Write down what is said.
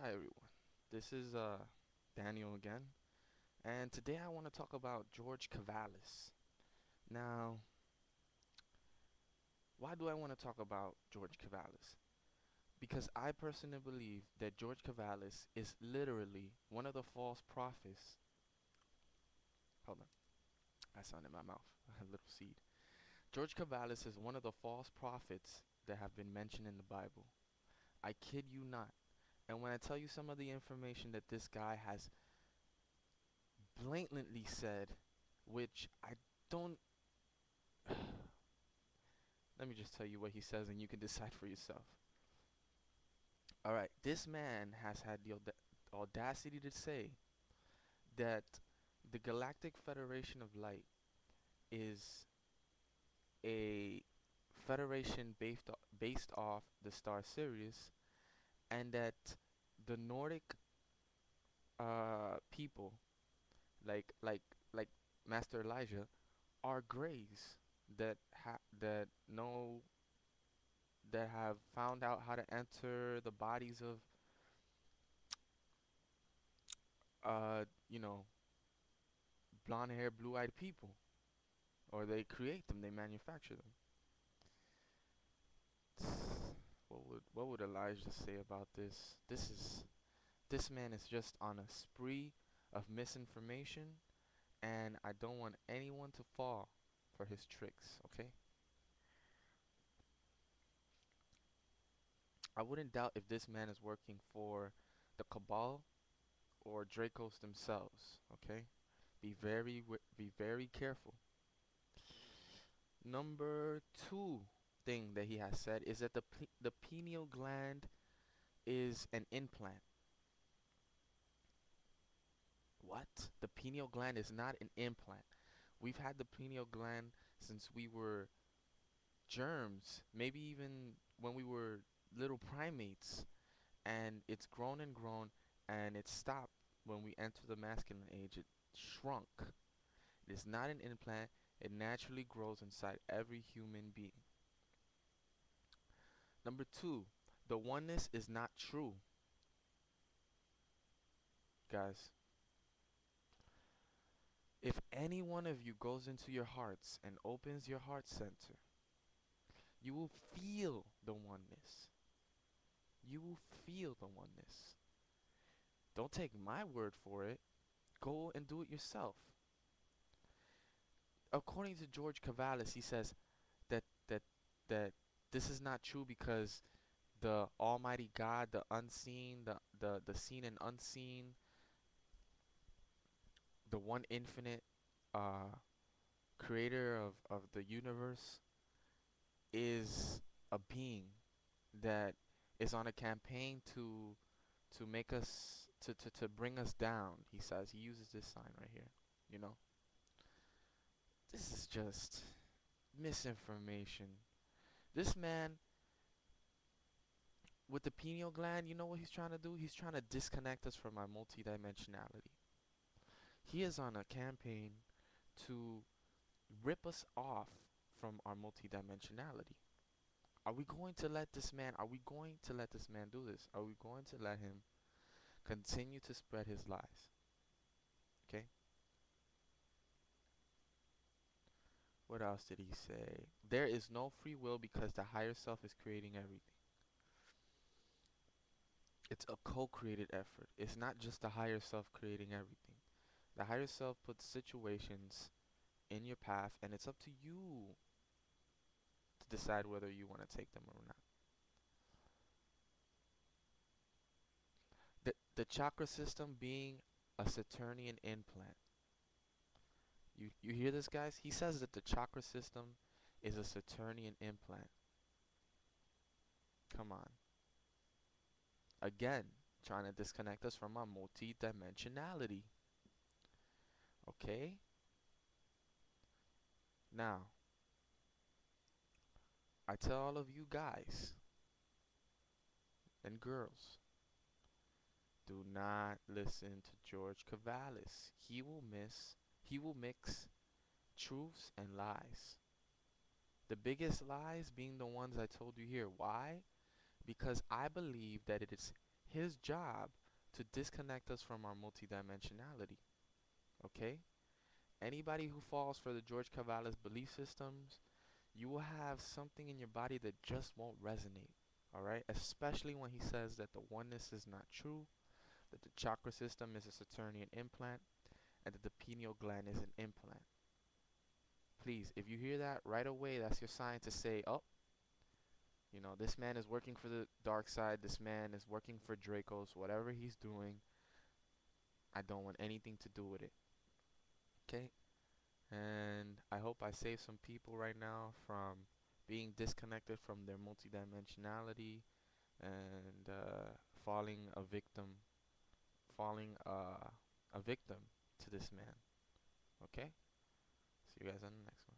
Hi everyone. This is Daniel again, and today I want to talk about George Kavalis. Now, why do I want to talk about George Kavalis? Because I personally believe that George Kavalis is literally one of the false prophets. Hold on, I sound in my mouth, a little seed. George Kavalis is one of the false prophets that have been mentioned in the Bible. I kid you not. And when I tell you some of the information that this guy has blatantly said, which I don't. Let me just tell you what he says and you can decide for yourself. Alright, this man has had the audacity to say that the Galactic Federation of Light is a federation based off the star Sirius, and that the Nordic people, like like like Master Elijah, are greys that know that have found out how to enter the bodies of you know, blonde hair, blue eyed people. Or they create them, they manufacture them. What would Elijah say about this? This man is just on a spree of misinformation, and I don't want anyone to fall for his tricks, okay? I wouldn't doubt if this man is working for the Cabal or Dracos themselves, okay? Be very careful. Number two thing that he has said is that the pineal gland is an implant. What? The pineal gland is not an implant. We've had the pineal gland since we were germs, maybe even when we were little primates, and it's grown and grown, and it stopped when we enter the masculine age. It shrunk. It is not an implant. It naturally grows inside every human being. Number two, the oneness is not true, guys. If any one of you goes into your hearts and opens your heart center, you will feel the oneness. You will feel the oneness. Don't take my word for it. Go and do it yourself. According to George Kavalis, he says that that that this is not true because the Almighty God, the unseen, the seen and unseen, the one infinite uh, creator of the universe is a being that is on a campaign to make us to bring us down. He says he uses this sign right here. You know, this is just misinformation. This man with the pineal gland, you know what he's trying to do? He's trying to disconnect us from our multidimensionality. He is on a campaign to rip us off from our multidimensionality. Are we going to let this man, are we going to let this man do this? Are we going to let him continue to spread his lies? Okay? What else did he say? There is no free will because the higher self is creating everything. It's a co-created effort. It's not just the higher self creating everything. The higher self puts situations in your path, and it's up to you to decide whether you want to take them or not. The chakra system being a Saturnian implant. You hear this, guys? He says that the chakra system is a Saturnian implant. Come on. Again, trying to disconnect us from our multi-dimensionality. Okay? Now, I tell all of you guys and girls, do not listen to George Kavalis. He will mix truths and lies. The biggest lies being the ones I told you here. Why? Because I believe that it is his job to disconnect us from our multidimensionality. Okay? Anybody who falls for the George Kavalis belief systems, you will have something in your body that just won't resonate. Alright? Especially when he says that the oneness is not true, that the chakra system is a Saturnian implant, and that the pineal gland is an implant. Please, if you hear that right away, that's your sign to say, oh, you know, this man is working for the dark side, this man is working for Dracos, whatever he's doing, I don't want anything to do with it. Okay? And I hope I saved some people right now from being disconnected from their multidimensionality and falling a victim, falling a victim to this man. Okay? See you guys on the next one.